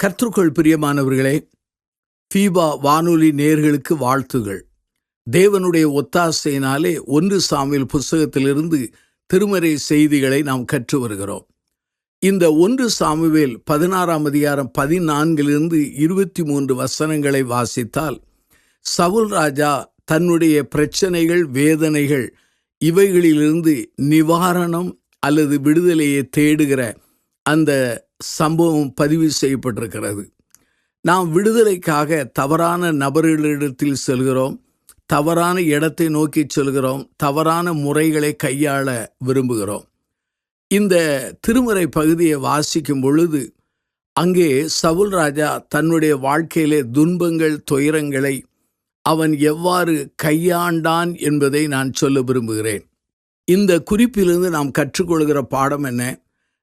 கர்த்தருக்குள் பிரியமானவர்களே, ஃபீபா வானொலி நேயர்களுக்கு வாழ்த்துகள். தேவனுடைய ஒத்தாசையினாலே 1 சாமுவேல் புஸ்தகத்திலிருந்து திருமறை செய்திகளை நாம் கற்று வருகிறோம். இந்த 1 சாமுவேல் 16ஆம் அதிகாரம் 14 23 வசனங்களை வாசித்தால், சவுல் ராஜா தன்னுடைய பிரச்சனைகள், வேதனைகள் இவைகளிலிருந்து நிவாரணம் அல்லது விடுதலையை தேடுகிற அந்த சம்பவம் பதிவு செய்யப்பட்டிருக்கிறது. நாம் விடுதலைக்காக தவறான நபர்களிடத்தில் செல்கிறோம், தவறான இடத்தை நோக்கி செல்கிறோம், தவறான முறைகளை கையாள விரும்புகிறோம். இந்த திருமறை பகுதியை வாசிக்கும் பொழுது அங்கே சவுல் ராஜா தன்னுடைய வாழ்க்கையிலே துன்பங்கள், துயரங்களை அவன் எவ்வாறு கையாண்டான் என்பதை நான் சொல்ல விரும்புகிறேன். இந்த குறிப்பிலிருந்து நாம் கற்றுக்கொள்கிற பாடம் என்ன?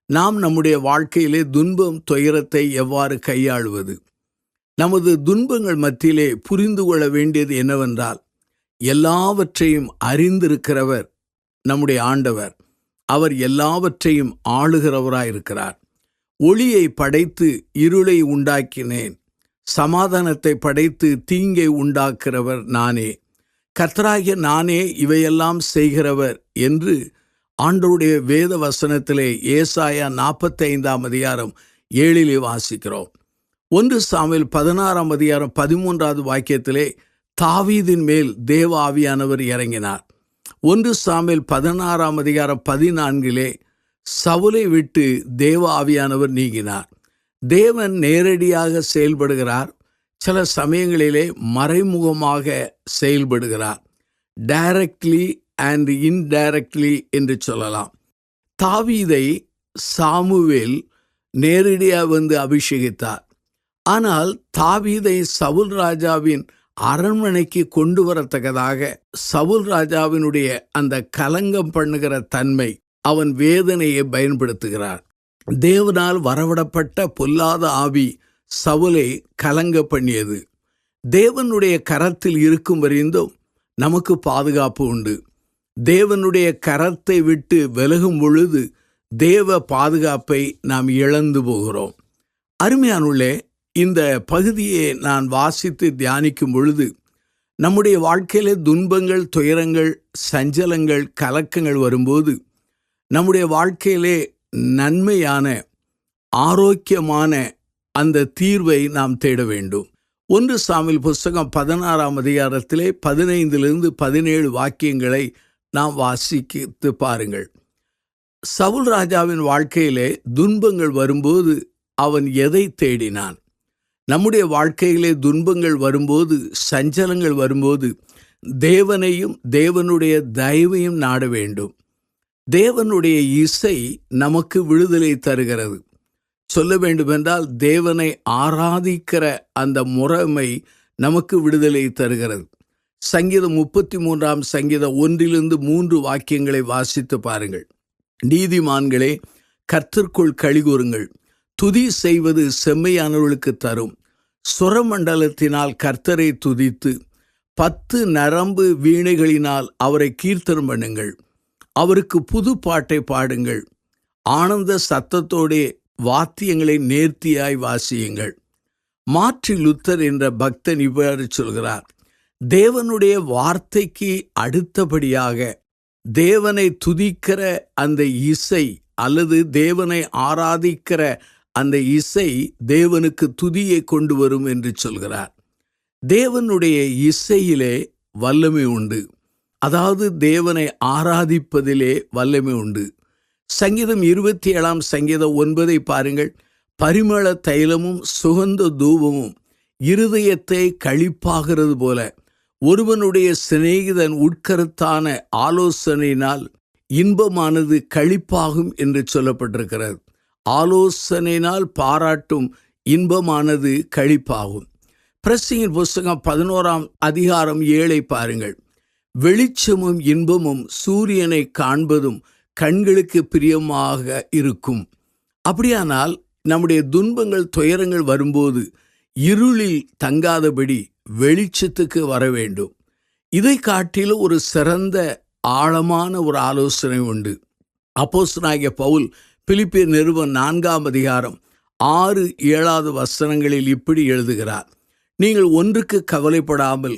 நாம் நம்முடைய வாழ்க்கையிலே துன்பம், துயரத்தை எவ்வாறு கையாளுவது? நமது துன்பங்கள் மத்தியிலே புரிந்து கொள்ள வேண்டியது என்னவென்றால், எல்லாவற்றையும் அறிந்திருக்கிறவர் நம்முடைய ஆண்டவர். அவர் எல்லாவற்றையும் ஆளுகிறவராயிருக்கிறார். ஒளியை படைத்து இருளை உண்டாக்கினேன், சமாதானத்தை படைத்து தீங்கை உண்டாக்குகிறவர் நானே, கர்த்தராகிய நானே இவையெல்லாம் செய்கிறவர் என்று ஆண்டவருடைய வேத வசனத்திலே ஏசாயா 45ஆம் அதிகாரம் 7 வாசிக்கிறோம். 1 சாமுவேல் 16ஆம் அதிகாரம் 13வது வாக்கியத்திலே தாவீதின் மேல் தேவ ஆவியானவர் இறங்கினார். 1 சாமுவேல் 16ஆம் அதிகாரம் 14 சவுலை விட்டு தேவ ஆவியானவர் நீங்கினார். தேவன் நேரடியாக செயல்படுகிறார், சில சமயங்களிலே மறைமுகமாக செயல்படுகிறார். டைரக்ட்லி அண்ட் இன்டைரக்ட்லி என்று சொல்லலாம். தாவீதை சாமுவேல் நேரடியாக அபிஷேகித்தார். ஆனால் தாவீதை சவுல் ராஜாவின் அரண்மனைக்கு கொண்டு வரத்தக்கதாக சவுல் ராஜாவினுடைய அந்த கலங்கம் பண்ணுகிற தன்மை, அவன் வேதனையை பயன்படுத்துகிறார். தேவனால் வரவிடப்பட்ட பொல்லாத ஆவி சவுலை கலங்க பண்ணியது. தேவனுடைய கரத்தில் இருக்கும் வரைந்தும் நமக்கு பாதுகாப்பு உண்டு. தேவனுடைய கரத்தை விட்டு விலகும் பொழுது தேவ பாதுகாப்பை நாம் இழந்து போகிறோம். அருமையானுள்ளே, இந்த பகுதியை நான் வாசித்து தியானிக்கும் பொழுது நம்முடைய வாழ்க்கையிலே துன்பங்கள், துயரங்கள், சஞ்சலங்கள், கலக்கங்கள் வரும்போது நம்முடைய வாழ்க்கையிலே நன்மையான, ஆரோக்கியமான அந்த தீர்வை நாம் தேட வேண்டும். 1 சாமுவேல் புஸ்தகம் 16ஆம் அதிகாரத்திலே 15 17 வாக்கியங்களை நாம் வாசித்து பாருங்கள். சவுல் ராஜாவின் வாழ்க்கையிலே துன்பங்கள் வரும்போது அவன் எதை தேடினான்? நம்முடைய வாழ்க்கையிலே துன்பங்கள் வரும்போது, சஞ்சலங்கள் வரும்போது தேவனையும் தேவனுடைய தயவையும் நாட வேண்டும். தேவனுடைய இசை நமக்கு விடுதலை தருகிறது. சொல்ல வேண்டுமென்றால் தேவனை ஆராதிக்கிற அந்த முறைமை நமக்கு விடுதலை தருகிறது. சங்கீதம் 33ஆம் சங்கீதம் 1-3 வாக்கியங்களை வாசித்து பாருங்கள். நீதிமான்களே, கர்த்தருக்குள் களிகூருங்கள், துதி செய்வது செம்மையானவர்களுக்கு தரும். சுரமண்டலத்தினால் கர்த்தரை துதித்து 10 நரம்பு வீணைகளினால் அவரை கீர்த்தனம் பண்ணுங்கள். அவருக்கு புது பாட்டை பாடுங்கள். ஆனந்த சத்தத்தோடே வாத்தியங்களை நேர்த்தியாய் வாசியுங்கள். மார்ட்டின் லூத்தர் என்ற பக்தன் இவ்வாறு சொல்கிறார்: தேவனுடைய வார்த்தைக்கு அடுத்தபடியாக தேவனை துதிக்கிற அந்த இசை அல்லது தேவனை ஆராதிக்கிற அந்த இசை தேவனுக்கு துதியை கொண்டு வரும் என்று சொல்கிறார். தேவனுடைய இசையிலே வல்லமை உண்டு, அதாவது தேவனை ஆராதிப்பதிலே வல்லமை உண்டு. சங்கீதம் 27ஆம் சங்கீதம் 9 பாருங்கள். பரிமள தைலமும் சுகந்த தூபமும் இருதயத்தை களிப்பாகிறது போல ஒருவனுடைய சிநேகிதன் உட்கருத்தான ஆலோசனையினால் இன்பமானது களிப்பாகும் என்று சொல்லப்பட்டிருக்கிறது. ஆலோசனையினால் பாராட்டும் இன்பமானது களிப்பாகும். பிரசங்கின் புஸ்தகம் 11ஆம் அதிகாரம் 7 பாருங்கள். வெளிச்சமும் இன்பமும் சூரியனை காண்பதும் கண்களுக்கு பிரியமாக இருக்கும். அப்படியானால் நம்முடைய துன்பங்கள், துயரங்கள் வரும்போது இருளில் தங்காதபடி வெளிச்சத்துக்கு வர வேண்டும். இதை காட்டிலும் ஒரு சிறந்த ஆழமான ஒரு ஆலோசனை உண்டு. அப்போஸ்தலனாகிய பவுல் பிலிப்பியர் நிருபம் 4ஆம் அதிகாரம் 6-7 வசனங்களில் இப்படி எழுதுகிறார்: நீங்கள் ஒன்றுக்கு கவலைப்படாமல்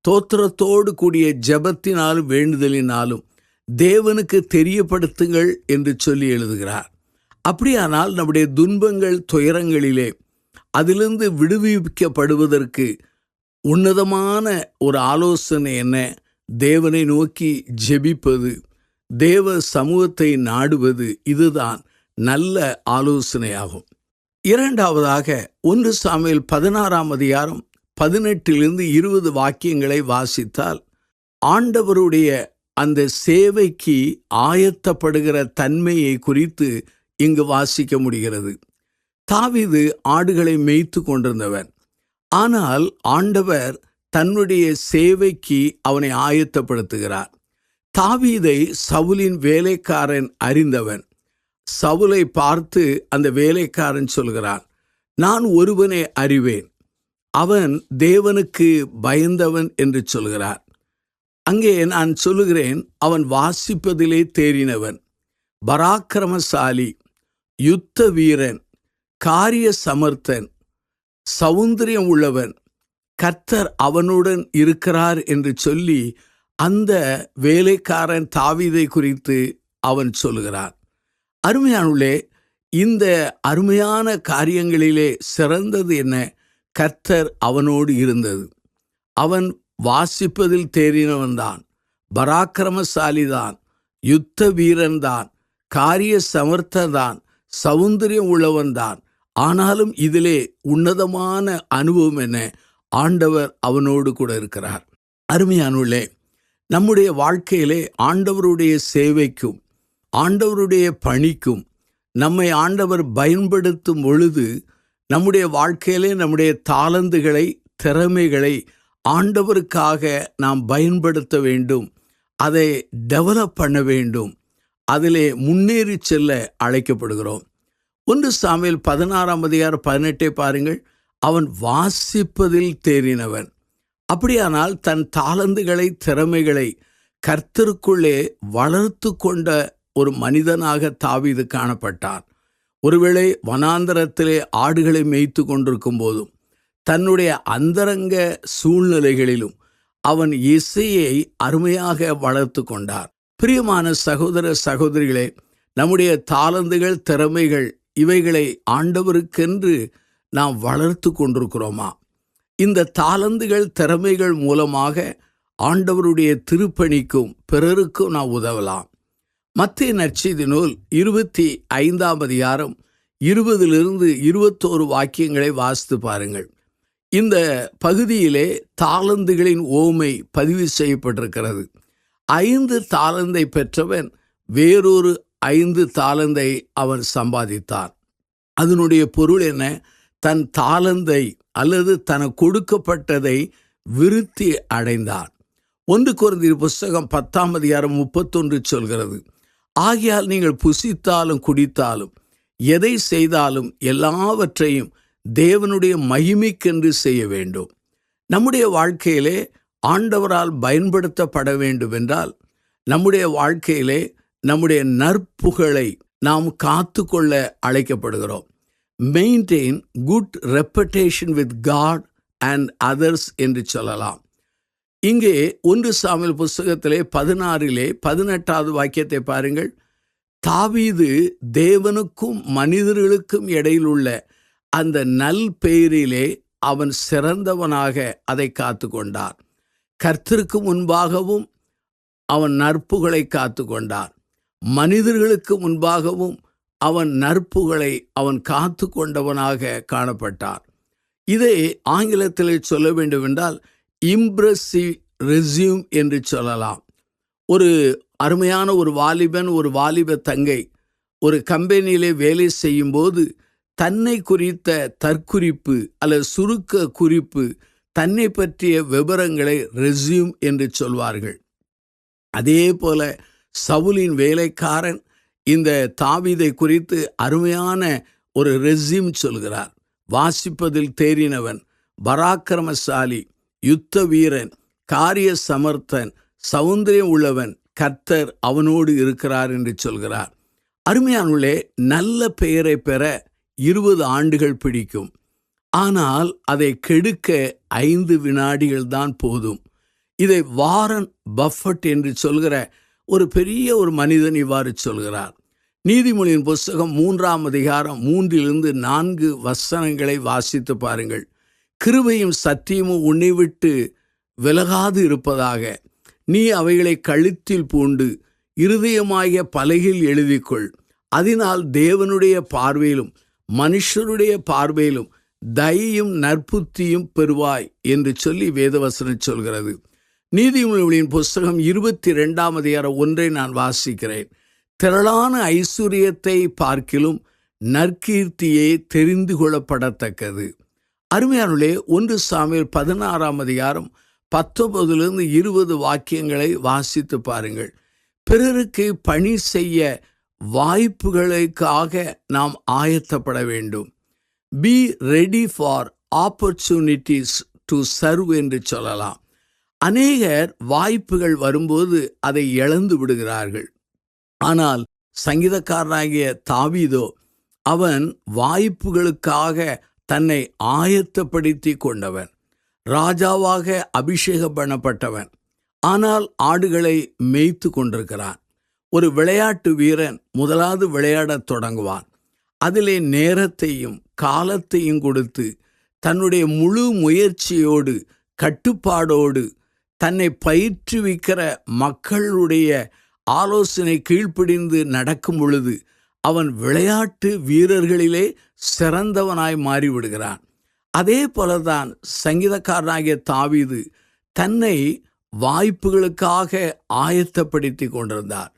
தோத்திரத்தோடு கூடிய ஜெபத்தினாலும் வேண்டுதலினாலும் தேவனுக்கு தெரியப்படுத்துங்கள் என்று சொல்லி எழுதுகிறார். அப்படியானால் நம்முடைய துன்பங்கள், துயரங்களிலே அதிலிருந்து விடுவிக்கப்படுவதற்கு உன்னதமான ஒரு ஆலோசனை என்ன? தேவனை நோக்கி ஜெபிப்பது, தேவ சமூகத்தை நாடுவது. இதுதான் நல்ல ஆலோசனையாகும். இரண்டாவதாக 1 சாமுவேல் 16 18-20 வாக்கியங்களை வாசித்தால் ஆண்டவருடைய அந்த சேவைக்கு ஆயத்தப்படுகிற தன்மையை குறித்து இங்கு வாசிக்க முடிகிறது. தாவீது ஆடுகளை மேய்த்து கொண்டிருந்தவன். ஆனால் ஆண்டவர் தன்னுடைய சேவைக்கு அவனை ஆயத்தப்படுத்துகிறார். தாவீதை சவுலின் வேலைக்காரன் அறிந்தவன். சவுலை பார்த்து அந்த வேலைக்காரன் சொல்கிறான், நான் ஒருவனை அறிவேன், அவன் தேவனுக்கு பயந்தவன் என்று சொல்கிறார். அங்கே நான் சொல்லுகிறேன், அவன் வாசிப்பதிலே தேறினவன், பராக்கிரமசாலி, யுத்த வீரன், காரிய சமர்த்தன், சௌந்தரியம் உள்ளவன், கர்த்தர் அவனுடன் இருக்கிறார் என்று சொல்லி அந்த வேலைக்காரன் தாவீதை குறித்து அவன் சொல்லுகிறான். அருமையானவர்களே, இந்த அருமையான காரியங்களிலே சிறந்தது என்ன? கர்த்தர் அவனோடு இருந்தது. அவன் வாசிப்பதில் தேறினவன்தான், பராக்கிரமசாலிதான், யுத்த வீரன்தான், காரிய சமர்த்ததான், சௌந்தரியம் உள்ளவன்தான். ஆனாலும் இதிலே உன்னதமான அனுபவம் என்ன? ஆண்டவர் அவனோடு கூட இருக்கிறார். அருமையானவர்களே, நம்முடைய வாழ்க்கையிலே ஆண்டவருடைய சேவைக்கும் ஆண்டவருடைய பணிக்கும் நம்மை ஆண்டவர் பயன்படுத்தும் பொழுது நம்முடைய வாழ்க்கையிலே நம்முடைய தாளந்துகளை, திறமைகளை ஆண்டவருக்காக நாம் பயன்படுத்த வேண்டும். அதை டெவலப் பண்ண வேண்டும். அதிலே முன்னேறி செல்ல அழைக்கப்படுகிறோம். 1 சாமுவேல் 16-18 பாருங்கள். அவன் வாசிப்பதில் தேறினவன். அப்படியானால் தன் தாளந்துகளை, திறமைகளை கர்த்தருக்குள்ளே வளர்த்து கொண்ட ஒரு மனிதனாக தாவீது காணப்பட்டான். ஒருவேளை வனாந்தரத்திலே ஆடுகளை மேய்த்து கொண்டிருக்கும் போதும், தன்னுடைய அந்தரங்க சூழ்நிலைகளிலும் அவன் இசையை அருமையாக வளர்த்து கொண்டார். பிரியமான சகோதர சகோதரிகளே, நம்முடைய தாளந்துகள், திறமைகள் இவைகளை ஆண்டவருக்கென்று நாம் வளர்த்து கொண்டிருக்கிறோமா? இந்த தாளந்துகள், திறமைகள் மூலமாக ஆண்டவருடைய திருப்பணிக்கும் பிறருக்கும் நாம் உதவலாம். மத்தேயு நற்செய்தி நூல் 25 20-21 வாக்கியங்களை வாசித்து பாருங்கள். இந்த பகுதியிலே தாளந்துகளின் ஓமை பதிவு செய்யப்பட்டிருக்கிறது. 5 தாளந்தை பெற்றவன் வேறொரு 5 தாளந்தை அவன் சம்பாதித்தான். அதனுடைய பொருள் என்ன? தன் தாளந்தை அல்லது தனக்கு கொடுக்கப்பட்டதை விருத்தி அடைந்தான். 1 கொரிந்தியர் புஸ்தகம் 10-31 சொல்கிறது, ஆகையால் நீங்கள் புசித்தாலும் குடித்தாலும் எதை செய்தாலும் எல்லாவற்றையும் தேவனுடைய மகிமைக்கென்று செய்ய வேண்டும். நம்முடைய வாழ்க்கையிலே ஆண்டவரால் பயன்படுத்தப்பட வேண்டும் என்றால் நம்முடைய வாழ்க்கையிலே நம்முடைய நற்புகழை நாம் காத்து கொள்ள அழைக்கப்படுகிறோம். Maintain good reputation with God and others என்று சொல்லலாம். இங்கே 1 சாமுவேல் புஸ்தகத்திலே 16-18 வாக்கியத்தை பாருங்கள். தாவீது தேவனுக்கும் மனிதர்களுக்கும் இடையில் உள்ள அந்த நல் பெயரிலே அவன் சிறந்தவனாக அதை காத்து கொண்டான். கர்த்தருக்கு முன்பாகவும் அவன் நற்புகளை காத்து கொண்டான். மனிதர்களுக்கு முன்பாகவும் அவன் நற்புகளை அவன் காத்து கொண்டவனாக காணப்பட்டான். இதை ஆங்கிலத்தில் சொல்ல வேண்டுமென்றால் இம்ப்ரெசிவ் ரெஸ்யூம் என்று சொல்லலாம். ஒரு அருமையான ஒரு வாலிபன், ஒரு வாலிப தங்கை ஒரு கம்பெனியிலே வேலை செய்யும்போது தன்னை குறித்த தற்குறிப்பு அல்லது சுருக்க குறிப்பு, தன்னை பற்றிய விவரங்களை ரெஸ்யூம் என்று சொல்வார்கள். அதே போல சவுலின் வேலைக்காரன் இந்த தாவீதை குறித்து அருமையான ஒரு ரெஸ்யூம் சொல்கிறார். வாசிப்பதில் தேறினவன், பராக்கிரமசாலி, யுத்த வீரன், காரிய சமர்த்தன், சௌந்தரியம் உள்ளவன், கர்த்தர் அவனோடு இருக்கிறார் என்று சொல்கிறார். அருமையானவர்களே, நல்ல பெயரை பெற 20 ஆண்டுகள் பிடிக்கும். ஆனால் அதை கெடுக்க 5 வினாடிகள் தான் போதும். இதை வாரன் பஃபட் என்று சொல்கிற ஒரு பெரிய ஒரு மனிதன் இவ்வாறு சொல்கிறார். நீதிமொழியின் புஸ்தகம் 3ஆம் அதிகாரம் 3-4 வசனங்களை வாசித்து பாருங்கள். கிருபையும் சத்தியமும் உன்னை விட்டு விலகாது இருப்பதாக. நீ அவைகளை கழுத்தில் பூண்டு இருதயமாகிய பலகையில் எழுதிக்கொள். அதனால் தேவனுடைய பார்வையிலும் மனுஷருடைய பார்வையிலும் தயையும் நற்புத்தியும் பெறுவாய் என்று சொல்லி வேதவசனம் சொல்கிறது. நீதிமொழிகளின் புஸ்தகம் 22ஆம் அதிகாரம் 1 நான் வாசிக்கிறேன். திரளான ஐஸ்வர்யத்தை பார்க்கிலும் நற்கீர்த்தியே தெரிந்து கொள்ளப்படத்தக்கது. அருமையானவர்களே, 1 சாமுவேல் 16ஆம் அதிகாரம் 19-20 வாக்கியங்களை வாசித்து பாருங்கள். பிறருக்கு பணி செய்ய வாய்ப்புகளுக்காக நாம் ஆயத்தப்பட வேண்டும். Be ready for opportunities to serve என்று சொல்லலாம். அநேகர் வாய்ப்புகள் வரும்போது அதை இழந்து விடுகிறார்கள். ஆனால் சங்கீதக்காரனாகிய தாவீதோ அவன் வாய்ப்புகளுக்காக தன்னை ஆயத்தப்படுத்தி கொண்டவன். ராஜாவாக அபிஷேகம் பண்ணப்பட்டவன். ஆனால் ஆடுகளை மேய்த்து கொண்டிருக்கிறான். ஒரு விளையாட்டு வீரன் முதலாவது விளையாடத் தொடங்குவான். அதிலே நேரத்தையும் காலத்தையும் கொடுத்து தன்னுடைய முழு முயற்சியோடு கட்டுப்பாடோடு தன்னை பயிற்றுவிக்கிற மக்களுடைய ஆலோசனை கீழ்ப்படிந்து நடக்கும் பொழுது அவன் விளையாட்டு வீரர்களிலே சிறந்தவனாய் மாறிவிடுகிறான். அதே போலதான் சங்கீதக்காரனாகிய தாவீது தன்னை வாய்ப்புகளுக்காக ஆயத்தப்படுத்தி கொண்டிருந்தார்.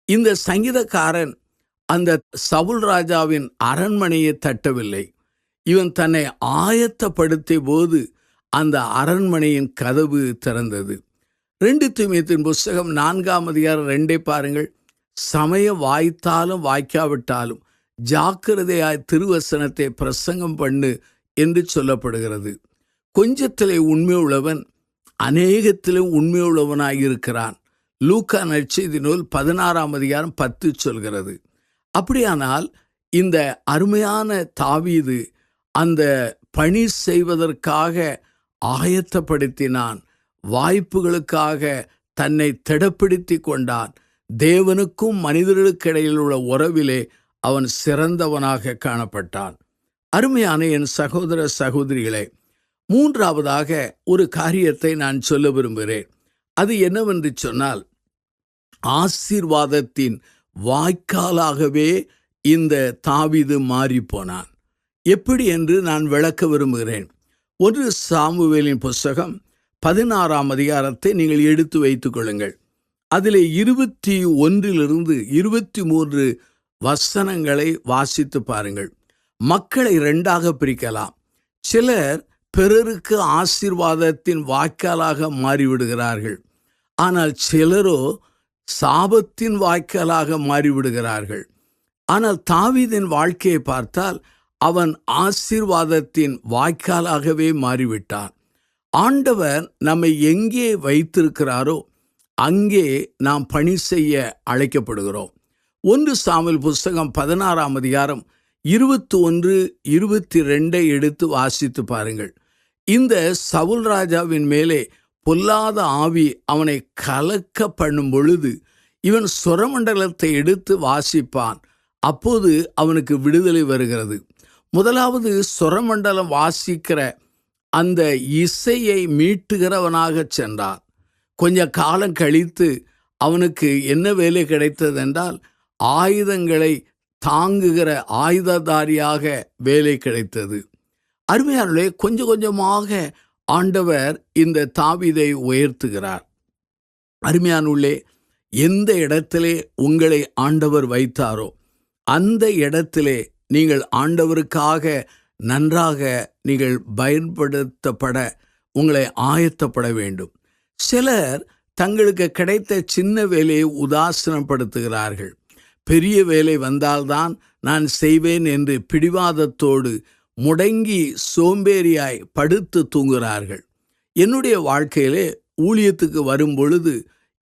இந்த சங்கீதக்காரன் அந்த சவுல் ராஜாவின் அரண்மனையை தட்டவில்லை. இவன் தன்னை ஆயத்தப்படுத்திய போது அந்த அரண்மனையின் கதவு திறந்தது. 2 தீமோத்தேயுவின் புஸ்தகம் 4ஆம் அதிகாரம் 2 பாருங்கள். சமயம் வாய்த்தாலும் வாய்க்காவிட்டாலும் ஜாக்கிரதையாய் திருவசனத்தை பிரசங்கம் பண்ணு என்று சொல்லப்படுகிறது. கொஞ்சத்திலே உண்மை உள்ளவன் அநேகத்திலும் உண்மையுள்ளவனாய் இருக்கிறான். லூக்கா நற்செய்தி நூல் 16ஆம் அதிகாரம் 10 சொல்கிறது. அப்படியானால் இந்த அருமையான தாவீது அந்த பணி செய்வதற்காக ஆயத்தப்படுத்தினான். வாய்ப்புகளுக்காக தன்னை திடப்படுத்தி கொண்டான். தேவனுக்கும் மனிதர்களுக்கு இடையில் உள்ள உறவிலே அவன் சிறந்தவனாக காணப்பட்டான். அருமையான என் சகோதர சகோதரிகளே, 3ஆவதாக ஒரு காரியத்தை நான் சொல்ல விரும்புகிறேன். அது என்னவென்று சொன்னால், ஆசீர்வாதத்தின் வாய்க்காலாகவே இந்த தாவீது மாறிப்போனான். எப்படி என்று நான் விளக்க விரும்புகிறேன். 1 சாமுவேலின் புஸ்தகம் 16ஆம் அதிகாரத்தை நீங்கள் எடுத்து வைத்துக் கொள்ளுங்கள். அதிலே 21-23 வசனங்களை வாசித்து பாருங்கள். மக்களை 2ஆக பிரிக்கலாம். சிலர் பிறருக்கு ஆசீர்வாதத்தின் வாய்க்காலாக மாறிவிடுகிறார்கள். ஆனால் சிலரோ சாபத்தின் வாய்க்காலாக மாறிவிடுகிறார்கள். ஆனால் தாவீதின் வாழ்க்கையை பார்த்தால் அவன் ஆசீர்வாதத்தின் வாய்க்காலாகவே மாறிவிட்டான். ஆண்டவர் நம்மை எங்கே வைத்திருக்கிறாரோ அங்கே நாம் பணி செய்ய அழைக்கப்படுகிறோம். 1 சாமுவேல் புஸ்தகம் 16ஆம் அதிகாரம் 21-22 எடுத்து வாசித்து பாருங்கள். இந்த சவுல் ராஜாவின் மேலே பொல்லாத ஆவி அவனை கலக்க பண்ணும் பொழுது இவன் சுரமண்டலத்தை எடுத்து வாசிப்பான். அப்போது அவனுக்கு விடுதலை வருகிறது. முதலாவது சுரமண்டலம் வாசிக்கிற அந்த இசையை மீட்டுகிறவனாக சென்றான். கொஞ்ச காலம் கழித்து அவனுக்கு என்ன வேலை கிடைத்தது என்றால், ஆயுதங்களை தாங்குகிற ஆயுததாரியாக வேலை கிடைத்தது. அருமையானவர்களே, கொஞ்சம் கொஞ்சமாக ஆண்டவர் இந்த தாவீதை உயர்த்துகிறார். அருமையானவர்களே, எந்த இடத்திலே உங்களை ஆண்டவர் வைத்தாரோ அந்த இடத்திலே நீங்கள் ஆண்டவருக்காக நன்றாக நீங்கள் பயன்படுத்தப்பட உங்களை ஆயத்தப்பட வேண்டும். சிலர் தங்களுக்கு கிடைத்த சின்ன வேலையை உதாசீனப்படுத்துகிறார்கள். பெரிய வேலை வந்தால்தான் நான் செய்வேன் என்று பிடிவாதத்தோடு முடங்கி சோம்பேறியாய் படுத்து தூங்குகிறார்கள். என்னுடைய வாழ்க்கையிலே ஊழியத்துக்கு வரும் பொழுது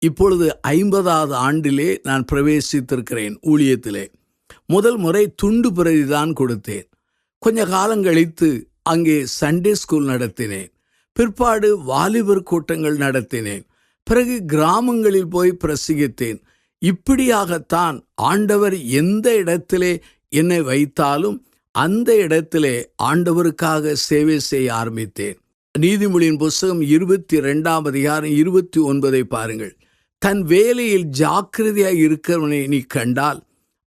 இப்பொழுது 50வது ஆண்டிலே நான் பிரவேசித்திருக்கிறேன். ஊழியத்திலே முதல் முறை துண்டு பிரதிதான் கொடுத்தேன். கொஞ்ச காலம் கழித்து அங்கே சண்டே ஸ்கூல் நடத்தினேன். பிற்பாடு வாலிபர் கூட்டங்கள் நடத்தினேன். பிறகு கிராமங்களில் போய் பிரசங்கித்தேன். இப்படியாகத்தான் ஆண்டவர் எந்த இடத்திலே என்னை வைத்தாலும் அந்த இடத்திலே ஆண்டவருக்காக சேவை செய்ய ஆரம்பித்தேன். நீதிமொழியின் புஸ்தகம் 22ஆம் அதிகாரம் 29 பாருங்கள். தன் வேலையில் ஜாக்கிரதையாய் இருக்கிறவனை நீ கண்டால்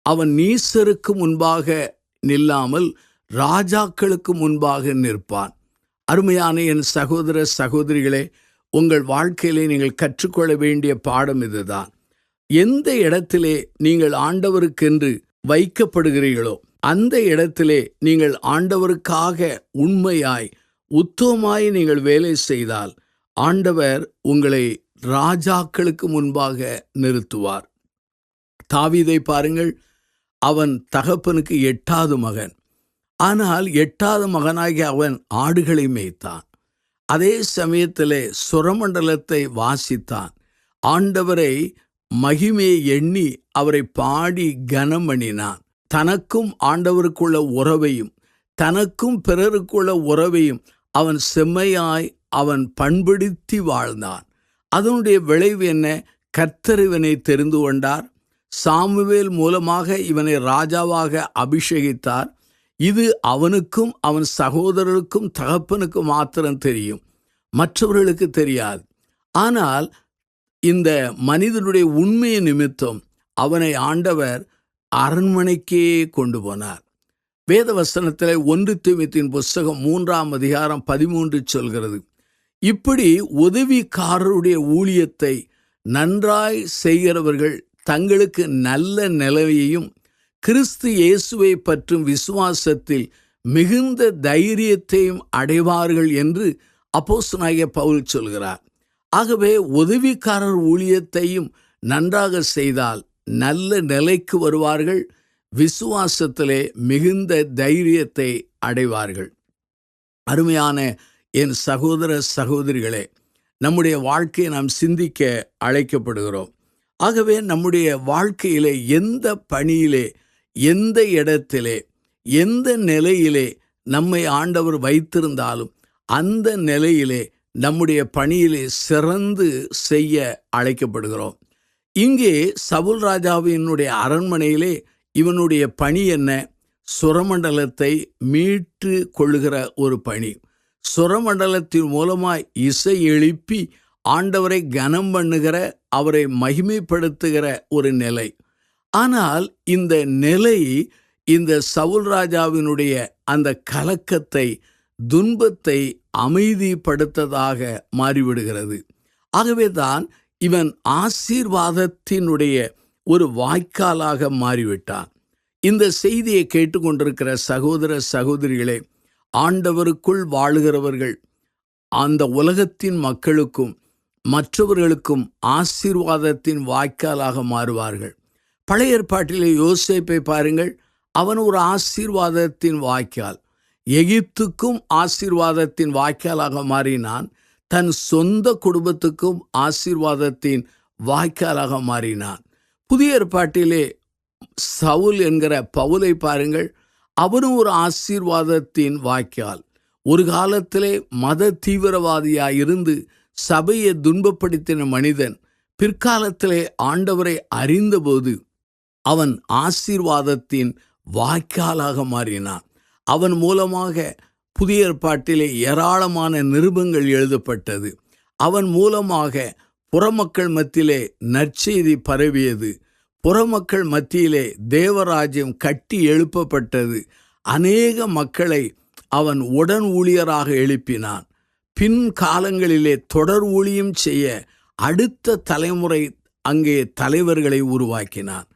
அவன் நீசருக்கு முன்பாக நில்லாமல் ராஜாக்களுக்கு முன்பாக நிற்பான். அருமையான என் சகோதர சகோதரிகளே, உங்கள் வாழ்க்கையிலே நீங்கள் கற்றுக்கொள்ள வேண்டிய பாடம் இதுதான். எந்த இடத்திலே நீங்கள் ஆண்டவருக்கென்று வைக்கப்படுகிறீர்களோ அந்த இடத்திலே நீங்கள் ஆண்டவருக்காக உண்மையாய் உத்தமமாய் நீங்கள் வேலை செய்தால் ஆண்டவர் உங்களை ராஜாக்களுக்கு முன்பாக நிறுத்துவார். தாவீதை பாருங்கள். அவன் தகப்பனுக்கு 8வது மகன். ஆனால் 8வது மகனாகிய அவன் ஆடுகளை மேய்த்தான். அதே சமயத்திலே சுரமண்டலத்தை வாசித்தான். ஆண்டவரை மகிமையை எண்ணி அவரை பாடி கனம் பண்ணினான். தனக்கும் ஆண்டவருக்குள்ள உறவையும் தனக்கும் பிறருக்குள்ள உறவையும் அவன் செம்மையாய் அவன் பண்படுத்தி வாழ்ந்தான். அதனுடைய விளைவு என்ன? கர்த்தர் இவனை தெரிந்து கொண்டார். சாமுவேல் மூலமாக இவனை ராஜாவாக அபிஷேகித்தார். இது அவனுக்கும் அவன் சகோதரருக்கும் தகப்பனுக்கும் மாத்திரம் தெரியும், மற்றவர்களுக்கு தெரியாது. ஆனால் இந்த மனிதனுடைய உண்மையை நிமித்தம் அவனை ஆண்டவர் அரண்மனைக்கே கொண்டு போனார். வேத வசனத்தில் 1 தீமோத்தேயுவின் புஸ்தகம் 3ஆம் அதிகாரம் 13 சொல்கிறது, இப்படி உதவிக்காரருடைய ஊழியத்தை நன்றாய் செய்கிறவர்கள் தங்களுக்கு நல்ல நிலையையும் கிறிஸ்து இயேசுவை பற்றும் விசுவாசத்தில் மிகுந்த தைரியத்தையும் அடைவார்கள் என்று அப்போஸ்தலனாகிய பவுல் சொல்கிறார். ஆகவே உதவிக்காரர் ஊழியத்தையும் நன்றாக செய்தால் நல்ல நிலைக்கு வருவார்கள், விசுவாசத்திலே மிகுந்த தைரியத்தை அடைவார்கள். அருமையான என் சகோதர சகோதரிகளே, நம்முடைய வாழ்க்கையை நாம் சிந்திக்க அழைக்கப்படுகிறோம். ஆகவே நம்முடைய வாழ்க்கையிலே எந்த பணியிலே, எந்த இடத்திலே, எந்த நிலையிலே நம்மை ஆண்டவர் வைத்திருந்தாலும் அந்த நிலையிலே நம்முடைய பணியிலே சிறந்து செய்ய அழைக்கப்படுகிறோம். இங்கே சவுல் ராஜாவினுடைய அரண்மனையிலே இவனுடைய பணி என்ன? சுரமண்டலத்தை மீட்டு கொள்ளுகிற ஒரு பணி. சுரமண்டலத்தின் மூலமாய் இசை எழுப்பி ஆண்டவரை கனம் பண்ணுகிற, அவரை மகிமைப்படுத்துகிற ஒரு நிலை. ஆனால் இந்த நிலை இந்த சவுல் ராஜாவினுடைய அந்த கலக்கத்தை, துன்பத்தை அமைதிப்படுத்ததாக மாறிவிடுகிறது. ஆகவே தான் இவன் ஆசீர்வாதத்தினுடைய ஒரு வாய்க்காலாக மாறிவிட்டான். இந்த செய்தியை கேட்டுக்கொண்டிருக்கிற சகோதர சகோதரிகளே, ஆண்டவருக்குள் வாழுகிறவர்கள் அந்த உலகத்தின் மக்களுக்கும் மற்றவர்களுக்கும் ஆசீர்வாதத்தின் வாய்க்காலாக மாறுவார்கள். பழைய ஏற்பாட்டிலே யோசேப்பை பாருங்கள். அவன் ஒரு ஆசீர்வாதத்தின் வாய்க்கால். எகிப்துக்கும் ஆசீர்வாதத்தின் வாய்க்காலாக மாறினான். தன் சொந்த குடும்பத்துக்கும் ஆசீர்வாதத்தின் வாய்க்காலாக மாறினான். புதிய ஏற்பாட்டிலே சவுல் என்கிற பவுலை பாருங்கள். அவனும் ஒரு ஆசீர்வாதத்தின் வாய்க்கால். ஒரு காலத்திலே மத தீவிரவாதியாயிருந்து சபையை துன்பப்படுத்தின மனிதன் பிற்காலத்திலே ஆண்டவரை அறிந்தபோது அவன் ஆசீர்வாதத்தின் வாய்க்காலாக மாறினான். அவன் மூலமாக புதிய ஏற்பாட்டிலே ஏராளமான நிருபங்கள் எழுதப்பட்டது. அவன் மூலமாக புறமக்கள் மத்தியிலே நற்செய்தி பரவியது. புறமக்கள் மத்தியிலே தேவராஜ்யம் கட்டி எழுப்பப்பட்டது. அநேக மக்களை அவன் உடன் ஊழியராக எழுப்பினான். பின் காலங்களிலே தொடர் ஊழியம் செய்ய அடுத்த தலைமுறை அங்கே தலைவர்களை உருவாக்கினான்.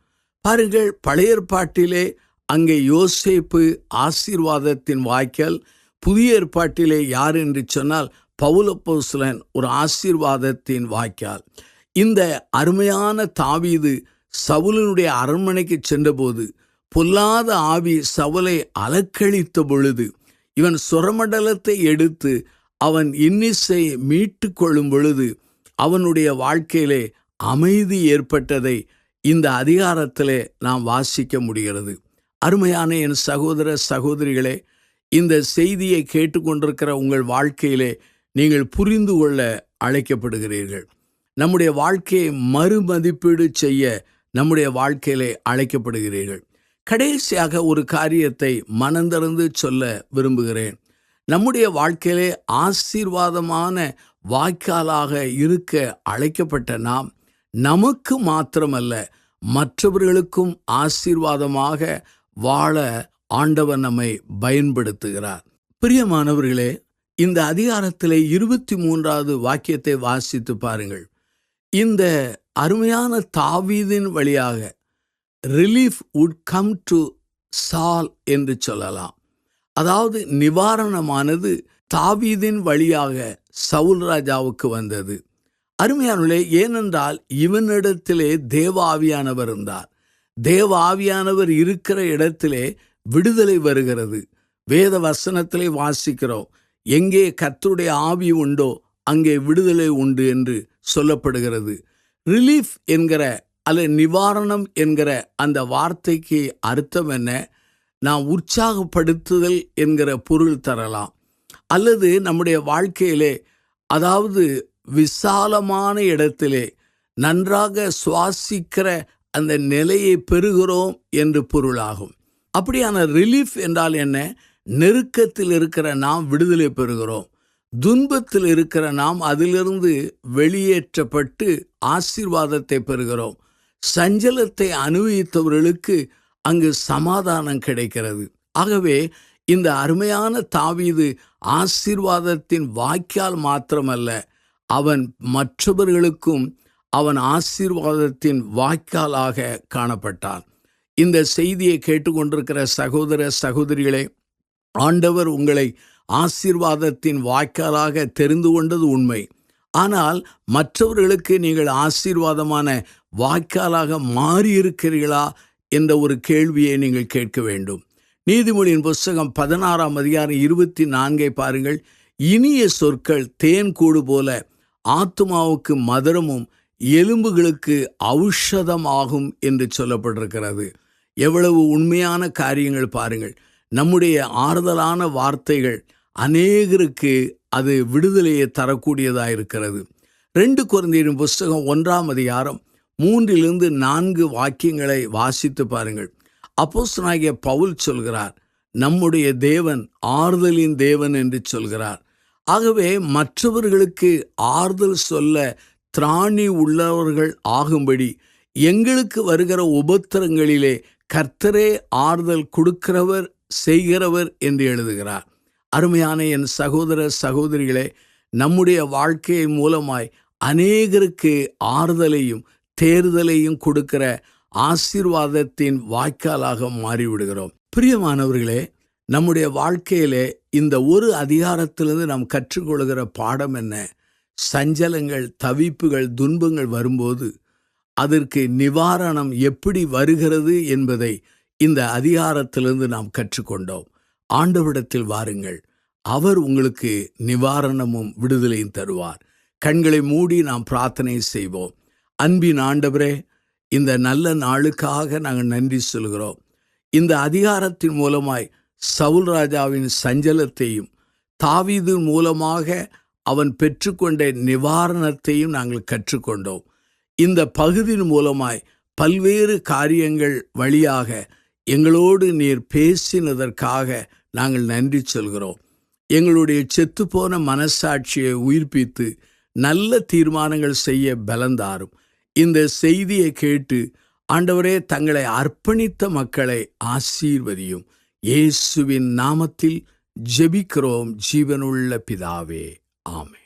பாருங்கள், பழைய ஏற்பாட்டிலே அங்கே யோசேப்பு ஆசீர்வாதத்தின் வாய்க்கால். புதிய ஏற்பாட்டிலே யார் என்று சொன்னால் பவுல் அப்போஸ்தலன் ஒரு ஆசீர்வாதத்தின் வாய்க்கால். இந்த அருமையான தாவீது சவுலினுடைய அரண்மனைக்கு சென்றபோது பொல்லாத ஆவி சவுலை அலக்களித்த பொழுது இவன் சுரமண்டலத்தை எடுத்து அவன் இன்னிசை மீட்டு கொள்ளும் பொழுது அவனுடைய வாழ்க்கையிலே அமைதி ஏற்பட்டதை இந்த அதிகாரத்திலே நாம் வாசிக்க முடிகிறது. அருமையான என் சகோதர சகோதரிகளே, இந்த செய்தியை கேட்டுக்கொண்டிருக்கிற உங்கள் வாழ்க்கையிலே நீங்கள் புரிந்து கொள்ள அழைக்கப்படுகிறீர்கள். நம்முடைய வாழ்க்கையை மறுமதிப்பீடு செய்ய நம்முடைய வாழ்க்கையிலே அழைக்கப்படுகிறீர்கள். கடைசியாக ஒரு காரியத்தை மனந்திறந்து சொல்ல விரும்புகிறேன். நம்முடைய வாழ்க்கையிலே ஆசீர்வாதமான வாய்க்காலாக இருக்க அழைக்கப்பட்ட நாம் நமக்கு மாத்திரமல்ல மற்றவர்களுக்கும் ஆசீர்வாதமாக வாழ ஆண்டவர் நம்மை பயன்படுத்துகிறார். பிரியமானவர்களே, இந்த அதிகாரத்திலே 23வது வாக்கியத்தை வாசித்து பாருங்கள். இந்த அருமையான தாவீதின் வழியாக ரிலீஃப் would come to சால் என்று சொல்லலாம். அதாவது நிவாரணமானது தாவீதின் வழியாக சவுல் ராஜாவுக்கு வந்தது. அருமையானவர்களே, ஏனென்றால் இவனிடத்திலே தேவ ஆவியானவர் இருந்தார். தேவ ஆவியானவர் இருக்கிற இடத்திலே விடுதலை வருகிறது. வேத வசனத்திலே வாசிக்கிறோம், எங்கே கர்த்தருடைய ஆவி உண்டோ அங்கே விடுதலை உண்டு என்று சொல்லப்படுகிறது. ரிலீஃப் என்கிற அல்லது நிவாரணம் என்கிற அந்த வார்த்தைக்கு அர்த்தம் என்ன? நாம் உற்சாகப்படுத்துதல் என்கிற பொருள் தரலாம். அல்லது நம்முடைய வாழ்க்கையிலே, அதாவது விசாலமான இடத்திலே நன்றாக சுவாசிக்கிற அந்த நிலையை பெறுகிறோம் என்று பொருளாகும். அப்படியான ரிலீஃப் என்றால் என்ன? நெருக்கத்தில் இருக்கிற நாம் விடுதலை பெறுகிறோம். துன்பத்தில் இருக்கிற நாம் அதிலிருந்து வெளியேற்றப்பட்டு ஆசீர்வாதத்தை பெறுகிறோம். சஞ்சலத்தை அனுபவித்தவர்களுக்கு அங்கு சமாதானம் கிடைக்கிறது. ஆகவே இந்த அருமையான தாவீது ஆசீர்வாதத்தின் வாய்க்கால் மாத்திரமல்ல, அவன் மற்றவர்களுக்கும் அவன் ஆசீர்வாதத்தின் வாய்க்காலாக காணப்பட்டான். இந்த செய்தியை கேட்டுக்கொண்டிருக்கிற சகோதர சகோதரிகளே, ஆண்டவர் உங்களை ஆசீர்வாதத்தின் வாய்க்காலாக தெரிந்து கொண்டது உண்மை. ஆனால் மற்றவர்களுக்கு நீங்கள் ஆசீர்வாதமான வாய்க்காலாக மாறியிருக்கிறீர்களா என்ற ஒரு கேள்வியை நீங்கள் கேட்க வேண்டும். நீதிமொழியின் புஸ்தகம் 16ஆம் அதிகாரம் 24 பாருங்கள். இனிய சொற்கள் தேன் கூடு போல ஆத்துமாவுக்கு மதுரமும் எலும்புகளுக்கு ஔஷதமாகும் என்று சொல்லப்பட்டிருக்கிறது. எவ்வளவு உண்மையான காரியங்கள் பாருங்கள். நம்முடைய ஆறுதலான வார்த்தைகள் அநேகருக்கு அது விடுதலையை தரக்கூடியதாக இருக்கிறது. 2 கொரிந்தியரின் புஸ்தகம் 1ஆம் அதிகாரம் 3-4 வாக்கியங்களை வாசித்து பாருங்கள். அப்போஸ்தலனாகிய பவுல் சொல்கிறார், நம்முடைய தேவன் ஆறுதலின் தேவன் என்று சொல்கிறார். ஆகவே மற்றவர்களுக்கு ஆறுதல் சொல்ல திராணி உள்ளவர்கள் ஆகும்படி எங்களுக்கு வருகிற உபத்திரங்களிலே கர்த்தரே ஆறுதல் கொடுக்கிறவர் செய்கிறவர் என்று எழுதுகிறார். அருமையான என் சகோதர சகோதரிகளே, நம்முடைய வாழ்க்கை மூலமாய் அநேகருக்கு ஆறுதலையும் தேர்தலையும் கொடுக்கிற ஆசீர்வாதத்தின் வாய்க்காலாக மாறிவிடுகிறோம். பிரியமானவர்களே, நம்முடைய வாழ்க்கையிலே இந்த ஒரு அதிகாரத்திலிருந்து நாம் கற்றுக்கொள்கிற பாடம் என்ன? சஞ்சலங்கள், தவிப்புகள், துன்பங்கள் வரும்போது அதற்கு நிவாரணம் எப்படி வருகிறது என்பதை இந்த அதிகாரத்திலிருந்து நாம் கற்றுக்கொண்டோம். ஆண்டவரிடத்தில் வாருங்கள், அவர் உங்களுக்கு நிவாரணமும் விடுதலையும் தருவார். கண்களை மூடி நாம் பிரார்த்தனை செய்வோம். அன்பின் ஆண்டவரே, இந்த நல்ல நாளுக்காக நாங்கள் நன்றி சொல்கிறோம். இந்த அதிகாரத்தின் மூலமாய் சவுல் ராஜாவின் சஞ்சலத்தையும் தாவீது மூலமாக அவன் பெற்றுக்கொண்ட நிவாரணத்தையும் நாங்கள் கற்றுக்கொண்டோம். இந்த பகுதியின் மூலமாய் பல்வேறு காரியங்கள் வழியாக எங்களோடு நீர் பேசினதற்காக நாங்கள் நன்றி சொல்கிறோம். எங்களுடைய செத்துப்போன மனசாட்சியை உயிர்ப்பித்து நல்ல தீர்மானங்கள் செய்ய பலந்தாரும். இந்த செய்தியை கேட்டு ஆண்டவரே தங்களை அர்ப்பணித்த மக்களை ஆசீர்வதியும். இயேசுவின் நாமத்தில் ஜெபிக்கிறோம் ஜீவனுள்ள பிதாவே, ஆமென்.